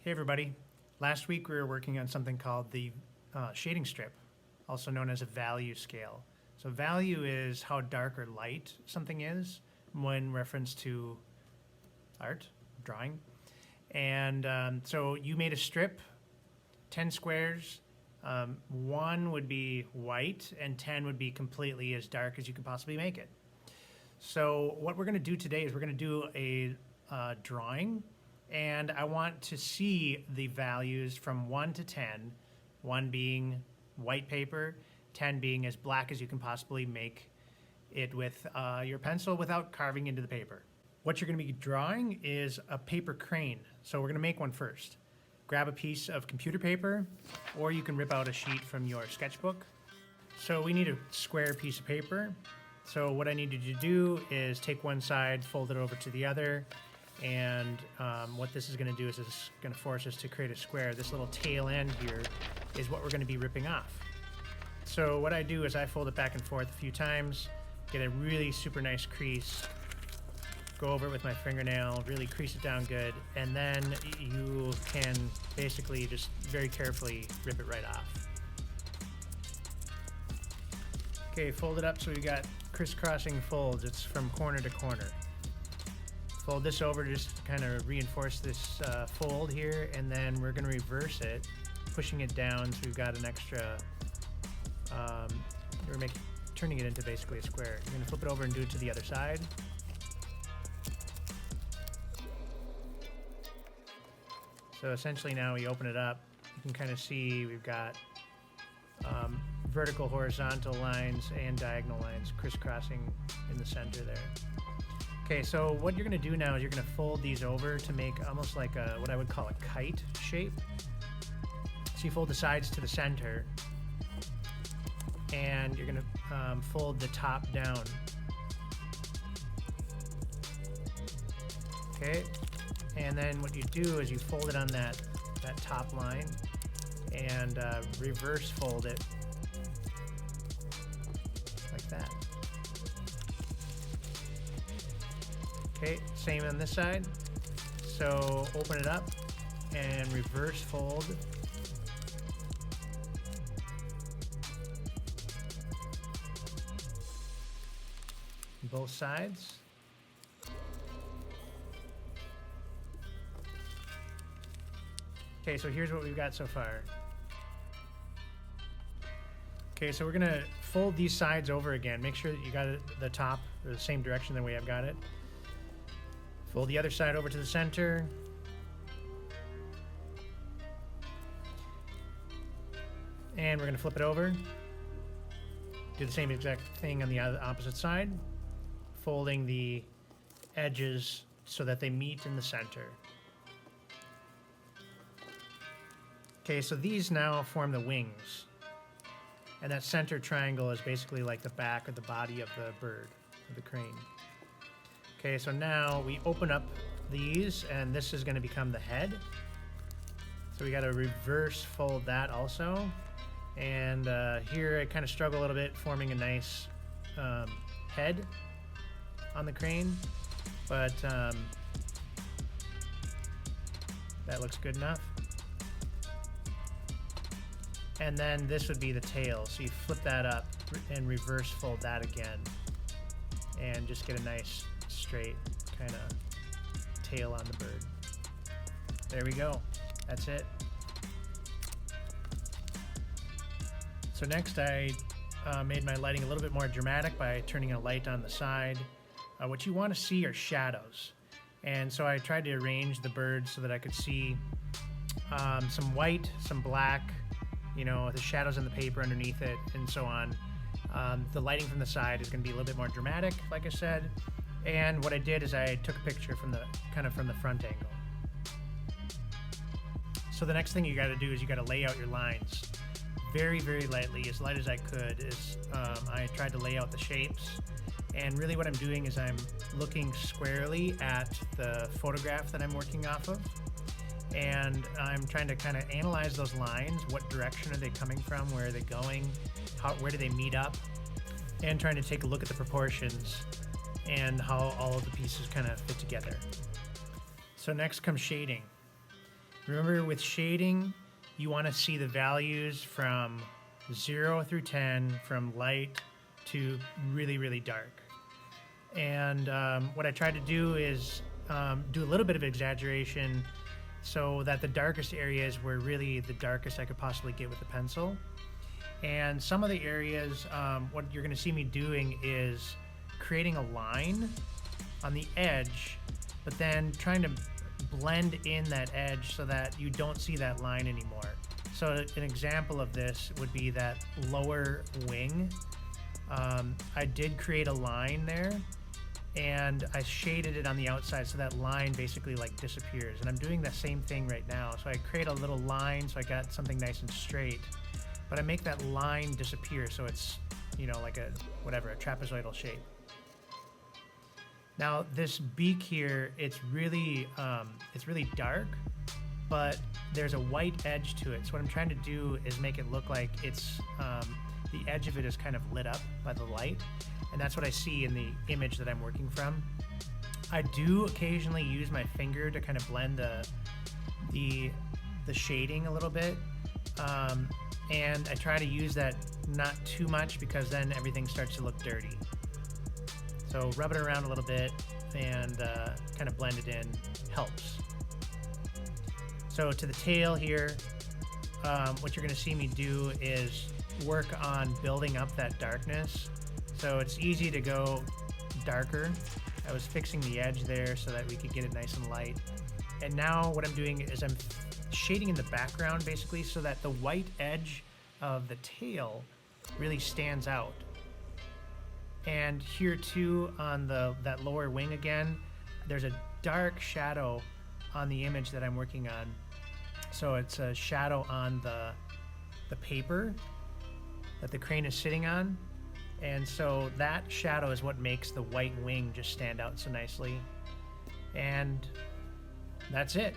Hey everybody. Last week we were working on something called the shading strip, also known as a value scale. So value is how dark or light something is when reference to art, drawing. And so you made a strip, 10 squares. 1 would be white and 10 would be completely as dark as you could possibly make it. So what we're going to do today is we're going to do a drawing, and I want to see the values from 1 to 10, 1 being white paper, 10 being as black as you can possibly make it with your pencil without carving into the paper. What you're going to be drawing is a paper crane. So we're going to make one first. Grab a piece of computer paper, or you can rip out a sheet from your sketchbook. So we need a square piece of paper. So what I need you to do is take one side, fold it over to the other, and what this is going to do is it's going to force us to create a square. This little tail end here is what we're going to be ripping off. So what I do is I fold it back and forth a few times, get a really super nice crease, go over it with my fingernail, really crease it down good, and then you can basically just very carefully rip it right off. Okay, fold it up so we got crisscrossing folds. It's from corner to corner. Fold this over to just kind of reinforce this fold here, and then we're going to reverse it, pushing it down so we've got an extra, turning it into basically a square. You're going to flip it over and do it to the other side. So essentially now we open it up, you can kind of see we've got vertical, horizontal lines and diagonal lines crisscrossing in the center there. Okay, so what you're going to do now is you're going to fold these over to make almost like a what I would call a kite shape. So you fold the sides to the center, and you're going to fold the top down. Okay, and then what you do is you fold it on that top line and reverse fold it like that. Okay, same on this side. So open it up and reverse fold. Both sides. Okay, so here's what we've got so far. Okay, so we're gonna fold these sides over again. Make sure that you got it the top the same direction that we have got it. Fold the other side over to the center. And we're going to flip it over. Do the same exact thing on the opposite side. Folding the edges so that they meet in the center. Okay, so these now form the wings. And that center triangle is basically like the back or the body of the bird, of the crane. Okay, so now we open up these, and this is going to become the head. So we got to reverse fold that also. And here I kind of struggle a little bit forming a nice head on the crane, but that looks good enough. And then this would be the tail. So you flip that up and reverse fold that again, and just get a nice straight kind of tail on the bird. There we go. That's it. So next I made my lighting a little bit more dramatic by turning a light on the side. What you want to see are shadows. And so I tried to arrange the bird so that I could see some white, some black, you know, the shadows on the paper underneath it, and so on. The lighting from the side is going to be a little bit more dramatic, like I said. And what I did is I took a picture from the front angle. So the next thing you got to do is you got to lay out your lines very, very lightly, as light as I could. I tried to lay out the shapes, and really what I'm doing is I'm looking squarely at the photograph that I'm working off of, and I'm trying to kind of analyze those lines. What direction are they coming from? Where are they going? Where do they meet up? And trying to take a look at the proportions and how all of the pieces kind of fit together. So next comes shading. Remember, with shading, you want to see the values from 0 through 10, from light to really, really dark. And what I tried to do is do a little bit of exaggeration so that the darkest areas were really the darkest I could possibly get with the pencil. And some of the areas, what you're going to see me doing is creating a line on the edge, but then trying to blend in that edge so that you don't see that line anymore. So an example of this would be that lower wing. I did create a line there, and I shaded it on the outside so that line basically like disappears. And I'm doing the same thing right now. So I create a little line so I got something nice and straight, but I make that line disappear so it's, you know, like a trapezoidal shape. Now this beak here, it's really dark, but there's a white edge to it. So what I'm trying to do is make it look like it's, the edge of it is kind of lit up by the light. And that's what I see in the image that I'm working from. I do occasionally use my finger to kind of blend the shading a little bit. And I try to use that not too much because then everything starts to look dirty. So rub it around a little bit and kind of blend it in helps. So to the tail here, what you're going to see me do is work on building up that darkness. So it's easy to go darker. I was fixing the edge there so that we could get it nice and light. And now what I'm doing is I'm shading in the background basically so that the white edge of the tail really stands out. And here too on that lower wing again, there's a dark shadow on the image that I'm working on. So it's a shadow on the paper that the crane is sitting on. And so that shadow is what makes the white wing just stand out so nicely. And that's it.